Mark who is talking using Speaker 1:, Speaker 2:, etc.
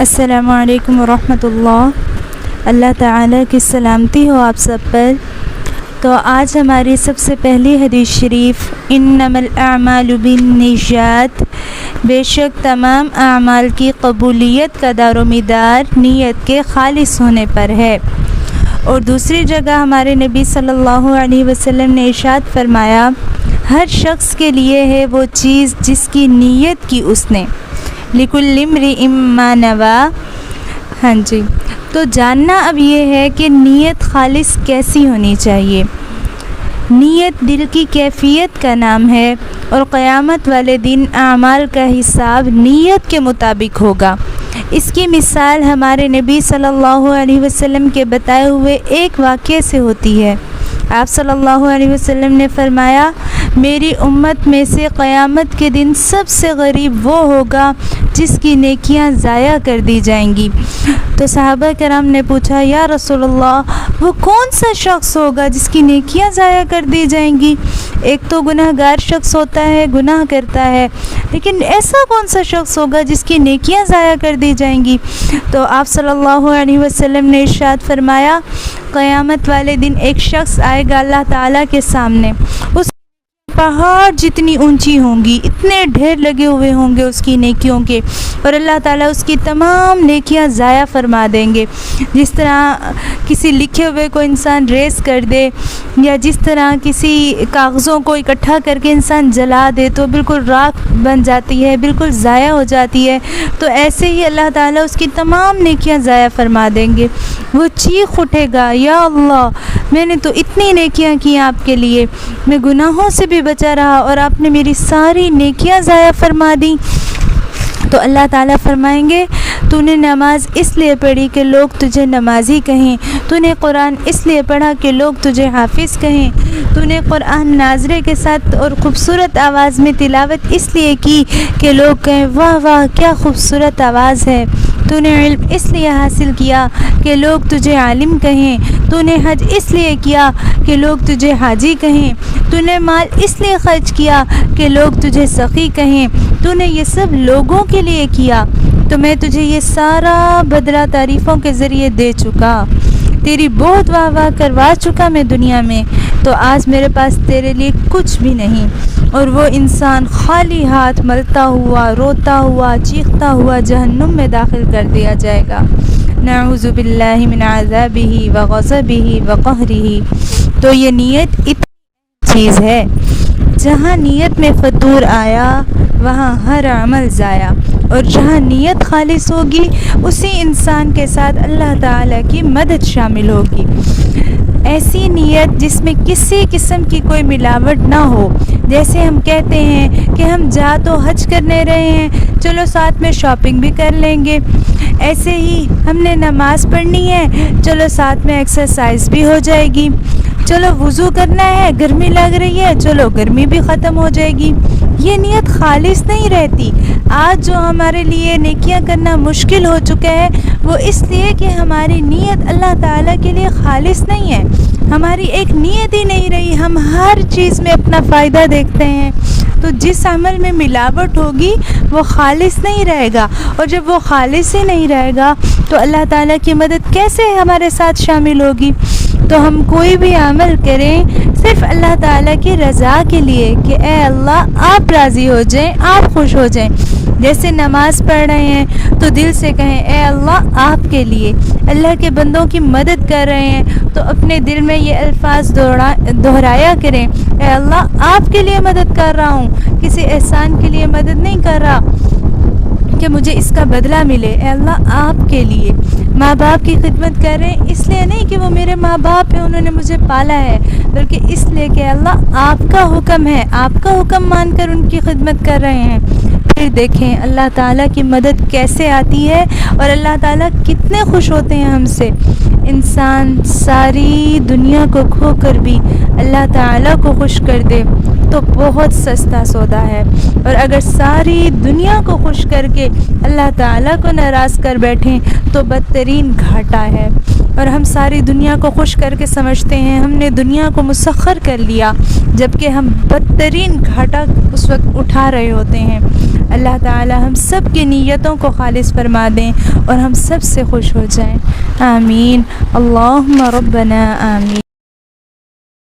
Speaker 1: السلام علیکم ورحمۃ اللہ۔ اللہ تعالیٰ کی سلامتی ہو آپ سب پر۔ تو آج ہماری سب سے پہلی حدیث شریف انما الاعمال بالنیات، بے شک تمام اعمال کی قبولیت کا دار و مدار نیت کے خالص ہونے پر ہے۔ اور دوسری جگہ ہمارے نبی صلی اللہ علیہ وسلم نے ارشاد فرمایا، ہر شخص کے لیے ہے وہ چیز جس کی نیت کی اس نے، لِكُلِّ امْرِئٍ مَّا نَوَىٰ۔ ہاں جی، تو جاننا اب یہ ہے کہ نیت خالص کیسی ہونی چاہیے۔ نیت دل کی کیفیت کا نام ہے، اور قیامت والے دن اعمال کا حساب نیت کے مطابق ہوگا۔ اس کی مثال ہمارے نبی صلی اللہ علیہ وسلم کے بتائے ہوئے ایک واقعے سے ہوتی ہے۔ آپ صلی اللہ علیہ وسلم نے فرمایا، میری امت میں سے قیامت کے دن سب سے غریب وہ ہوگا جس کی نیکیاں ضائع کر دی جائیں گی۔ تو صحابہ کرام نے پوچھا، یا رسول اللہ، وہ کون سا شخص ہوگا جس کی نیکیاں ضائع کر دی جائیں گی؟ ایک تو گناہ گار شخص ہوتا ہے، گناہ کرتا ہے، لیکن ایسا کون سا شخص ہوگا جس کی نیکیاں ضائع کر دی جائیں گی؟ تو آپ صلی اللہ علیہ وسلم نے ارشاد فرمایا، قیامت والے دن ایک شخص آئے گا اللہ تعالیٰ کے سامنے، اس پہاڑ جتنی اونچی ہوں گی، اتنے ڈھیر لگے ہوئے ہوں گے اس کی نیکیوں کے، اور اللہ تعالیٰ اس کی تمام نیکیاں ضائع فرما دیں گے۔ جس طرح کسی لکھے ہوئے کو انسان ریز کر دے، یا جس طرح کسی کاغذوں کو اکٹھا کر کے انسان جلا دے تو بالکل راکھ بن جاتی ہے، بالکل ضائع ہو جاتی ہے، تو ایسے ہی اللہ تعالیٰ اس کی تمام نیکیاں ضائع فرما دیں گے۔ وہ چیخ اٹھے گا، یا اللہ، میں نے تو اتنی نیکیاں کی آپ کے لیے، میں گناہوں سے بھی بچا رہا اور آپ نے میری ساری نیکیاں ضائع فرما دیں۔ تو اللہ تعالیٰ فرمائیں گے، تو نے نماز اس لیے پڑھی کہ لوگ تجھے نمازی کہیں، تو نے قرآن اس لیے پڑھا کہ لوگ تجھے حافظ کہیں، تو نے قرآن ناظرے کے ساتھ اور خوبصورت آواز میں تلاوت اس لیے کی کہ لوگ کہیں واہ واہ کیا خوبصورت آواز ہے، تو نے علم اس لیے حاصل کیا کہ لوگ تجھے عالم کہیں، تو نے حج اس لیے کیا کہ لوگ تجھے حاجی کہیں، تو نے مال اس لیے خرچ کیا کہ لوگ تجھے سخی کہیں، تو نے یہ سب لوگوں کے لیے کیا، تو میں تجھے یہ سارا بدلہ تعریفوں کے ذریعے دے چکا، تیری بہت واہ واہ کروا چکا میں دنیا میں، تو آج میرے پاس تیرے لیے کچھ بھی نہیں۔ اور وہ انسان خالی ہاتھ ملتا ہوا، روتا ہوا، چیختا ہوا جہنم میں داخل کر دیا جائے گا۔ نعوذ باللہ من عذابہ وغضبہ وقہرہ۔ تو یہ نیت اتنی چیز ہے، جہاں نیت میں فطور آیا وہاں ہر عمل ضائع، اور جہاں نیت خالص ہوگی اسی انسان کے ساتھ اللہ تعالیٰ کی مدد شامل ہوگی۔ ایسی نیت جس میں کسی قسم کی کوئی ملاوٹ نہ ہو، جیسے ہم کہتے ہیں کہ ہم جا تو حج کرنے رہے ہیں، چلو ساتھ میں شاپنگ بھی کر لیں گے، ایسے ہی ہم نے نماز پڑھنی ہے، چلو ساتھ میں ایکسرسائز بھی ہو جائے گی، چلو وضو کرنا ہے، گرمی لگ رہی ہے، چلو گرمی بھی ختم ہو جائے گی۔ یہ نیت خالص نہیں رہتی۔ آج جو ہمارے لیے نیکیاں کرنا مشکل ہو چکا ہے، وہ اس لیے کہ ہماری نیت اللہ تعالیٰ کے لیے خالص نہیں ہے، ہماری ایک نیت ہی نہیں رہی، ہم ہر چیز میں اپنا فائدہ دیکھتے ہیں۔ تو جس عمل میں ملاوٹ ہوگی وہ خالص نہیں رہے گا، اور جب وہ خالص ہی نہیں رہے گا تو اللہ تعالیٰ کی مدد کیسے ہمارے ساتھ شامل ہوگی؟ تو ہم کوئی بھی عمل کریں صرف اللہ تعالیٰ کی رضا کے لیے، کہ اے اللہ آپ راضی ہو جائیں، آپ خوش ہو جائیں۔ جیسے نماز پڑھ رہے ہیں تو دل سے کہیں اے اللہ آپ کے لیے، اللہ کے بندوں کی مدد کر رہے ہیں تو اپنے دل میں یہ الفاظ دہرایا کریں، اے اللہ آپ کے لیے مدد کر رہا ہوں، کسی احسان کے لیے مدد نہیں کر رہا کہ مجھے اس کا بدلہ ملے، اے اللہ آپ کے لیے۔ ماں باپ کی خدمت کر رہے ہیں اس لیے نہیں کہ وہ میرے ماں باپ ہیں، انہوں نے مجھے پالا ہے، بلکہ اس لیے کہ اللہ آپ کا حکم ہے، آپ کا حکم مان کر ان کی خدمت کر رہے ہیں۔ پھر دیکھیں اللہ تعالیٰ کی مدد کیسے آتی ہے، اور اللہ تعالیٰ کتنے خوش ہوتے ہیں ہم سے۔ انسان ساری دنیا کو کھو کر بھی اللہ تعالیٰ کو خوش کر دے تو بہت سستا سودا ہے، اور اگر ساری دنیا کو خوش کر کے اللہ تعالیٰ کو ناراض کر بیٹھیں تو بدترین گھاٹا ہے۔ اور ہم ساری دنیا کو خوش کر کے سمجھتے ہیں ہم نے دنیا کو مسخر کر لیا، جبکہ ہم بدترین گھاٹا اس وقت اٹھا رہے ہوتے ہیں۔ اللہ تعالی ہم سب کی نیتوں کو خالص فرما دیں اور ہم سب سے خوش ہو جائیں. آمین. اللہم ربنا آمین.